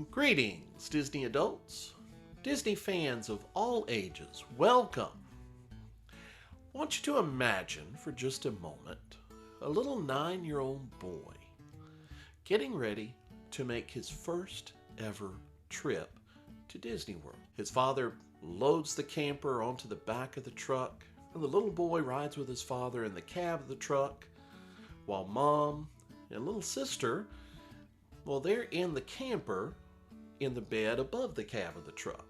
Greetings, Disney adults, Disney fans of all ages, welcome. I want you to imagine for just a moment a little 9-year-old boy getting ready to make his first ever trip to Disney World. His father loads the camper onto the back of the truck, and the little boy rides with his father in the cab of the truck, while mom and little sister, well, they're in the camper in the bed above the cab of the truck.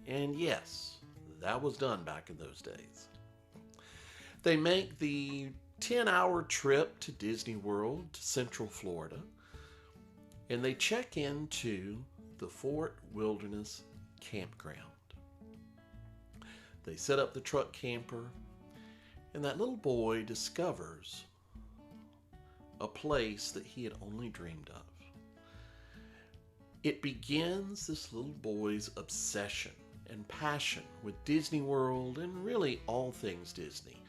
And yes, that was done back in those days. They make the 10-hour trip to Disney World to Central Florida, and they check into the Fort Wilderness campground. They set up the truck camper, and that little boy discovers a place that he had only dreamed of. It begins this little boy's obsession and passion with Disney World and really all things Disney.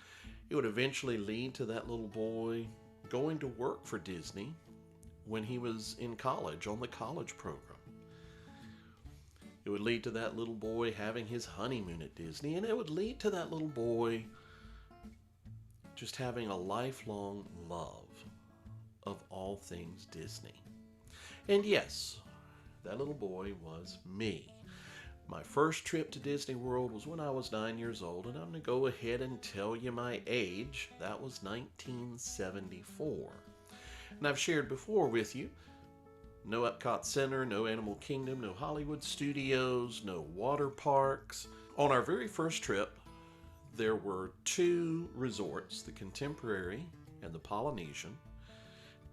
It would eventually lead to that little boy going to work for Disney when he was in college on the college program. It would lead to that little boy having his honeymoon at Disney, and it would lead to that little boy just having a lifelong love of all things Disney. And yes, that little boy was me. My first trip to Disney World was when I was 9 years old, and I'm going to go ahead and tell you my age. That was 1974. And I've shared before with you, no Epcot Center, no Animal Kingdom, no Hollywood Studios, no water parks. On our very first trip, there were 2 resorts, the Contemporary and the Polynesian.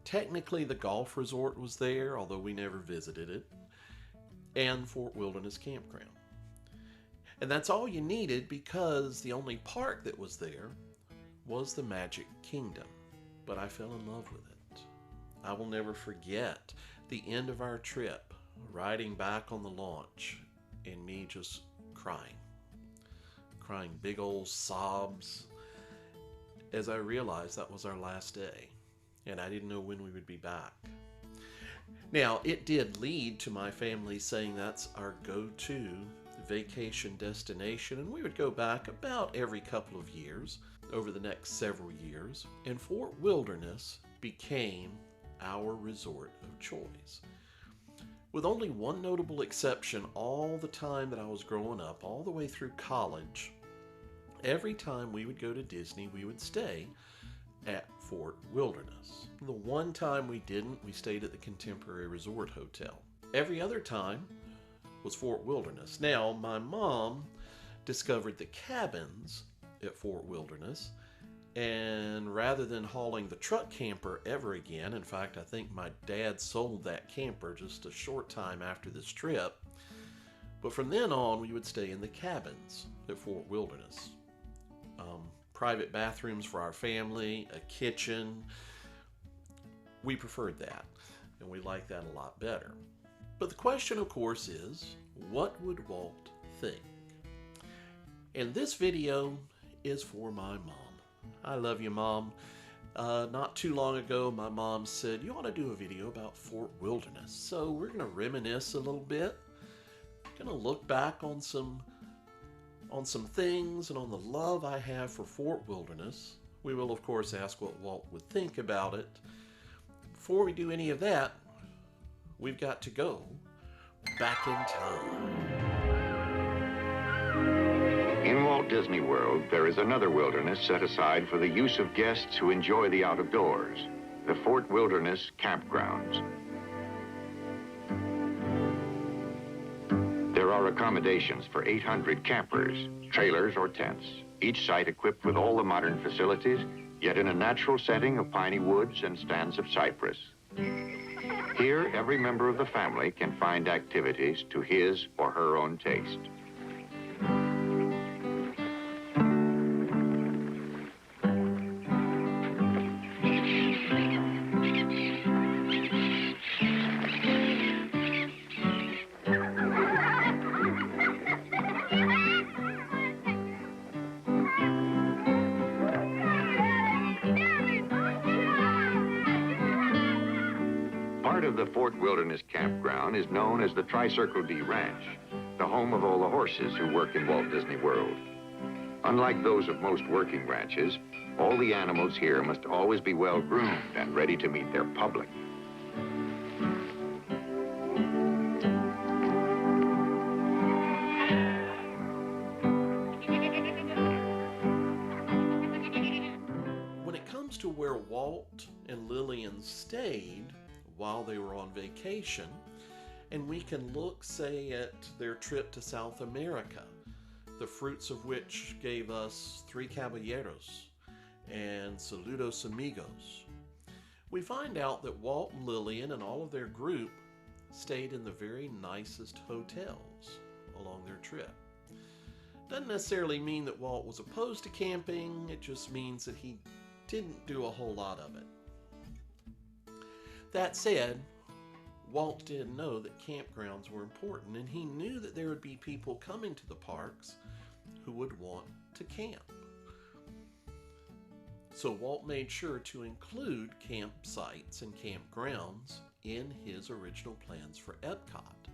Technically, the golf resort was there, although we never visited it, and Fort Wilderness Campground. And that's all you needed, because the only park that was there was the Magic Kingdom. But I fell in love with it. I will never forget the end of our trip, riding back on the launch, and me just crying big old sobs as I realized that was our last day. And I didn't know when we would be back. Now, it did lead to my family saying that's our go-to vacation destination, and we would go back about every couple of years over the next several years, and Fort Wilderness became our resort of choice. With only one notable exception, all the time that I was growing up, all the way through college, every time we would go to Disney, we would stay at Fort Wilderness. The one time we didn't, we stayed at the Contemporary Resort Hotel. Every other time was Fort Wilderness. Now, my mom discovered the cabins at Fort Wilderness, and rather than hauling the truck camper ever again, in fact, I think my dad sold that camper just a short time after this trip, but from then on, we would stay in the cabins at Fort Wilderness. Private bathrooms for our family, a kitchen. We preferred that, and we liked that a lot better. But the question, of course, is, what would Walt think? And this video is for my mom. I love you, Mom. Not too long ago, my mom said, you ought to do a video about Fort Wilderness. So we're going to reminisce a little bit. Going to look back on some things and on the love I have for Fort Wilderness. We will, of course, ask what Walt would think about it. Before we do any of that, we've got to go back in time. In Walt Disney World, there is another wilderness set aside for the use of guests who enjoy the out of doors, the Fort Wilderness Campgrounds. There are accommodations for 800 campers, trailers, or tents, each site equipped with all the modern facilities, yet in a natural setting of piney woods and stands of cypress. Here, every member of the family can find activities to his or her own taste. the Fort Wilderness Campground is known as the Tri-Circle D Ranch, the home of all the horses who work in Walt Disney World. Unlike those of most working ranches, all the animals here must always be well groomed and ready to meet their public. When it comes to where Walt and Lillian stayed while they were on vacation, and we can look, say, at their trip to South America, the fruits of which gave us Three Caballeros and Saludos Amigos, we find out that Walt and Lillian and all of their group stayed in the very nicest hotels along their trip. Doesn't necessarily mean that Walt was opposed to camping, it just means that he didn't do a whole lot of it. That said, Walt did know that campgrounds were important, and he knew that there would be people coming to the parks who would want to camp. So Walt made sure to include campsites and campgrounds in his original plans for Epcot.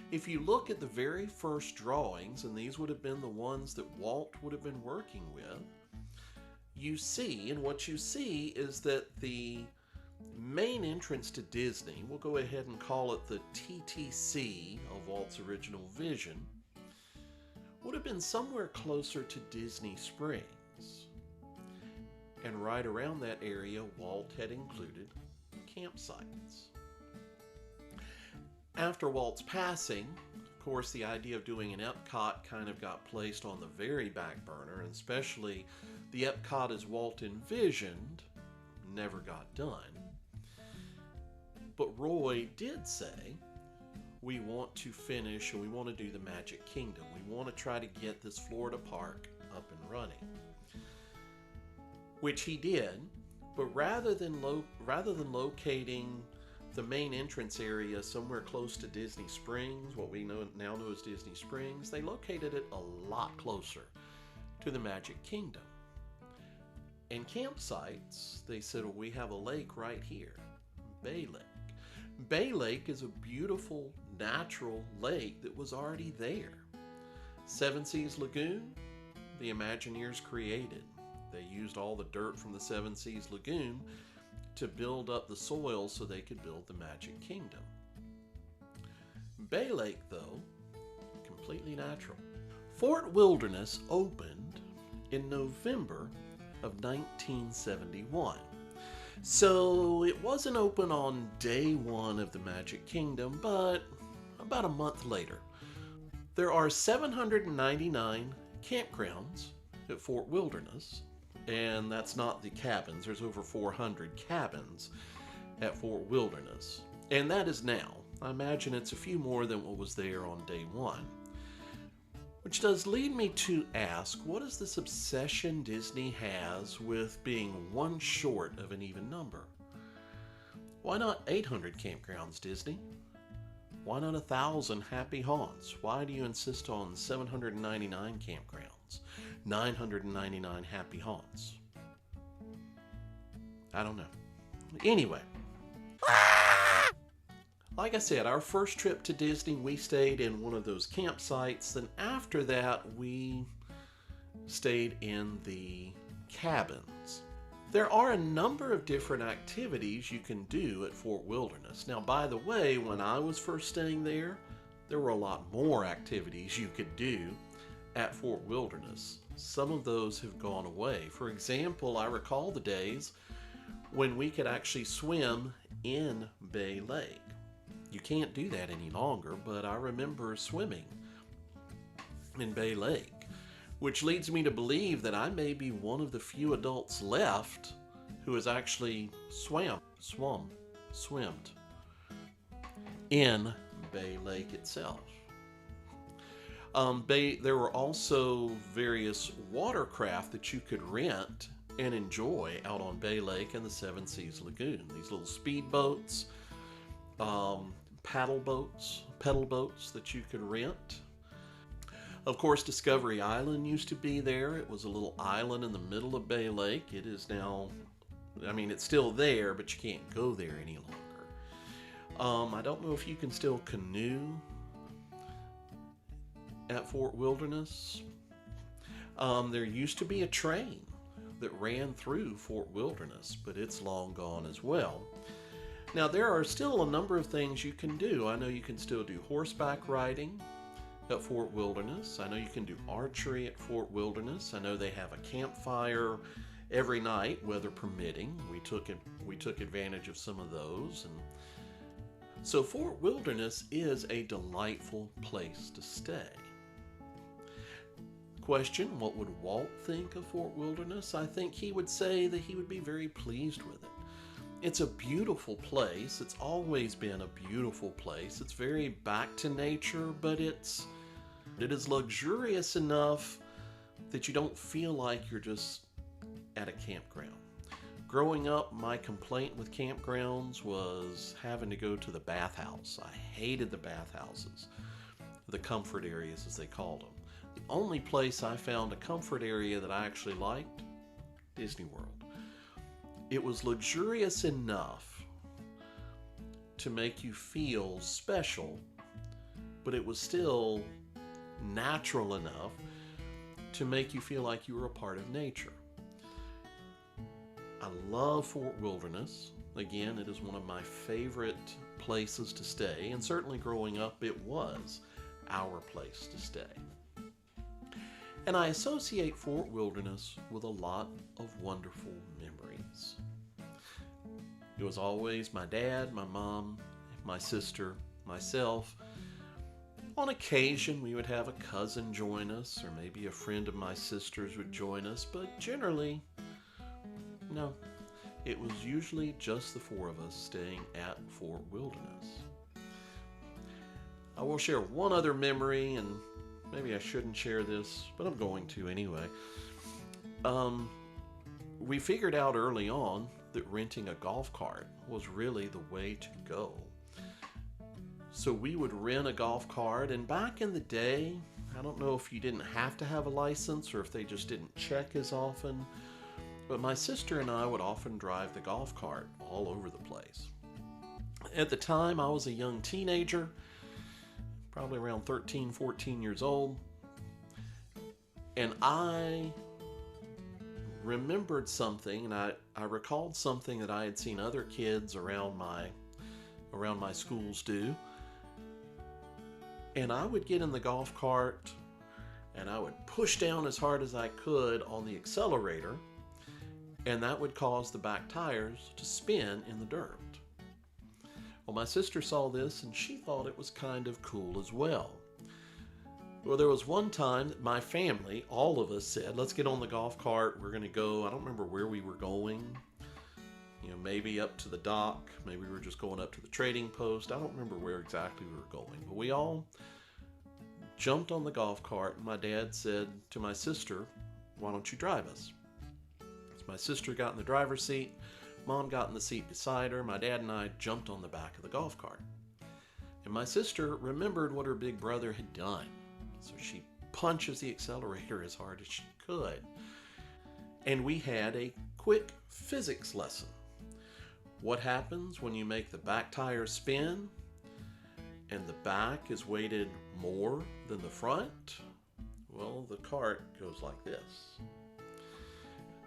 If you look at the very first drawings, and these would have been the ones that Walt would have been working with, you see, and what you see is that the main entrance to Disney, we'll go ahead and call it the TTC of Walt's original vision, would have been somewhere closer to Disney Springs. And right around that area, Walt had included campsites. After Walt's passing, of course, the idea of doing an Epcot kind of got placed on the very back burner, and especially the Epcot as Walt envisioned never got done. But Roy did say, we want to finish and we want to do the Magic Kingdom. We want to try to get this Florida park up and running. Which he did, but rather than locating the main entrance area somewhere close to Disney Springs, what we now know as Disney Springs, they located it a lot closer to the Magic Kingdom. And campsites, they said, well, we have a lake right here, Bay Lake. Bay Lake is a beautiful natural lake that was already there. Seven Seas Lagoon, the Imagineers created. They used all the dirt from the Seven Seas Lagoon to build up the soil so they could build the Magic Kingdom. Bay Lake, though, completely natural. Fort Wilderness opened in November of 1971. So it wasn't open on day one of the Magic Kingdom, but about a month later. There are 799 campgrounds at Fort Wilderness, and that's not the cabins. There's over 400 cabins at Fort Wilderness, and that is now. I imagine it's a few more than what was there on day one. Which does lead me to ask, what is this obsession Disney has with being one short of an even number? Why not 800 campgrounds, Disney? Why not 1,000 happy haunts? Why do you insist on 799 campgrounds, 999 happy haunts? I don't know. Anyway, like I said, our first trip to Disney, we stayed in one of those campsites. Then after that, we stayed in the cabins. There are a number of different activities you can do at Fort Wilderness. Now, by the way, when I was first staying there were a lot more activities you could do at Fort Wilderness. Some of those have gone away. For example, I recall the days when we could actually swim in Bay Lake. You can't do that any longer, but I remember swimming in Bay Lake, which leads me to believe that I may be one of the few adults left who has actually swam in Bay Lake itself. There were also various watercraft that you could rent and enjoy out on Bay Lake and the Seven Seas Lagoon. These little speed boats, pedal boats that you could rent. Of course, Discovery Island used to be there. It was a little island in the middle of Bay Lake. It is now, it's still there, but you can't go there any I don't know if you can still canoe at Fort Wilderness. There used to be a train that ran through Fort Wilderness, but it's long gone as well. Now, there are still a number of things you can do. I know you can still do horseback riding at Fort Wilderness. I know you can do archery at Fort Wilderness. I know they have a campfire every night, weather permitting. We took advantage of some of those. And so Fort Wilderness is a delightful place to stay. Question, what would Walt think of Fort Wilderness? I think he would say that he would be very pleased with it. It's a beautiful place. It's always been a beautiful place. It's very back to nature, but it is luxurious enough that you don't feel like you're just at a campground. Growing up, my complaint with campgrounds was having to go to the bathhouse. I hated the bathhouses, the comfort areas as they called them. The only place I found a comfort area that I actually liked, Disney World. It was luxurious enough to make you feel special, but it was still natural enough to make you feel like you were a part of nature. I love Fort Wilderness. Again, it is one of my favorite places to stay, and certainly growing up, it was our place to stay. And I associate Fort Wilderness with a lot of wonderful memories. It was always my dad, my mom, my sister, myself. On occasion, we would have a cousin join us, or maybe a friend of my sister's would join us, but generally, no. It was usually just the four of us staying at Fort Wilderness. I will share one other memory, and maybe I shouldn't share this, but I'm going to anyway. We figured out early on that renting a golf cart was really the way to go. So we would rent a golf cart, and back in the day, I don't know if you didn't have to have a license or if they just didn't check as often, but my sister and I would often drive the golf cart all over the place. At the time, I was a young teenager, probably around 13, 14 years old, and I remembered something, and I recalled something that I had seen other kids around my schools do. And I would get in the golf cart and I would push down as hard as I could on the accelerator, and that would cause the back tires to spin in the dirt. Well, my sister saw this and she thought it was kind of cool as well. Well, there was one time that my family, all of us said, let's get on the golf cart. We're going to go, I don't remember where we were going. Maybe up to the dock. Maybe we were just going up to the trading post. I don't remember where exactly we were going. But we all jumped on the golf cart, and my dad said to my sister, why don't you drive us? So my sister got in the driver's seat. Mom got in the seat beside her. My dad and I jumped on the back of the golf cart. And my sister remembered what her big brother had done. So she punches the accelerator as hard as she could. And we had a quick physics lesson. What happens when you make the back tire spin and the back is weighted more than the front? Well, the cart goes like this.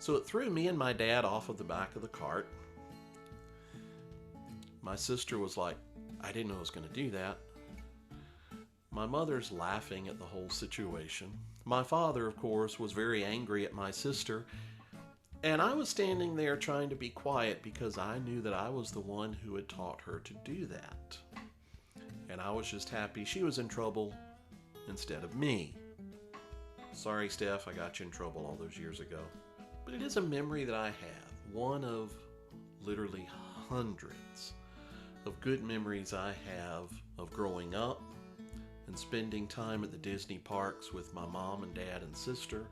So it threw me and my dad off of the back of the cart. My sister was like, I didn't know I was going to do that. My mother's laughing at the whole situation. My father, of course, was very angry at my sister. And I was standing there trying to be quiet because I knew that I was the one who had taught her to do that. And I was just happy she was in trouble instead of me. Sorry, Steph, I got you in trouble all those years ago. But it is a memory that I have. One of literally hundreds of good memories I have of growing up and spending time at the Disney parks with my mom and dad and sister.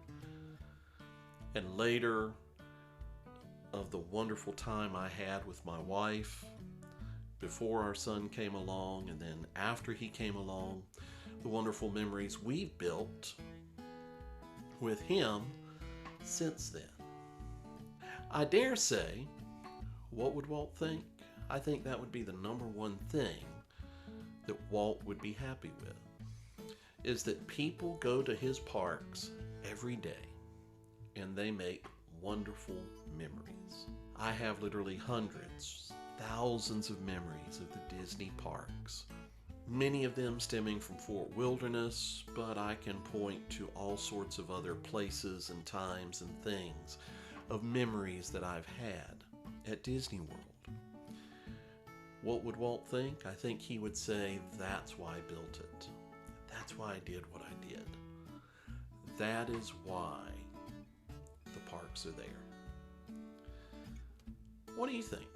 And later, of the wonderful time I had with my wife before our son came along, and then after he came along, the wonderful memories we've built with him since then. I dare say, what would Walt think? I think that would be the number one thing that Walt would be happy with, is that people go to his parks every day and they make wonderful memories. I have literally hundreds, thousands of memories of the Disney parks. Many of them stemming from Fort Wilderness, but I can point to all sorts of other places and times and things of memories that I've had at Disney World. What would Walt think? I think he would say, that's why I built it. That's why I did what I did. That is why the parks are there. What do you think?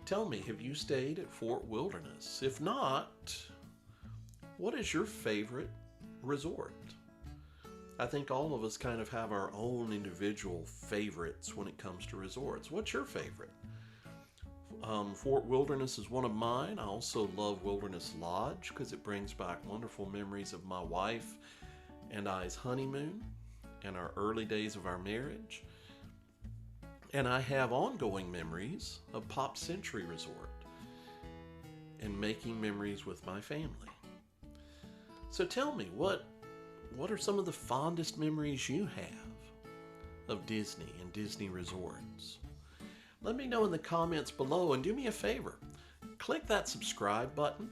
Tell me, have you stayed at Fort Wilderness? If not, what is your favorite resort? I think all of us kind of have our own individual favorites when it comes to resorts. What's your favorite? Fort Wilderness is one of mine. I also love Wilderness Lodge because it brings back wonderful memories of my wife and I's honeymoon and our early days of our marriage. And I have ongoing memories of Pop Century Resort and making memories with my family. So tell me, what are some of the fondest memories you have of Disney and Disney resorts? Let me know in the comments below, and do me a favor. Click that subscribe button.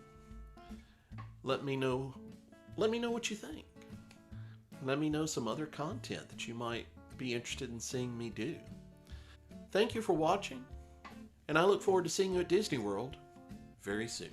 Let me know what you think. Let me know some other content that you might be interested in seeing me do. Thank you for watching, and I look forward to seeing you at Disney World very soon.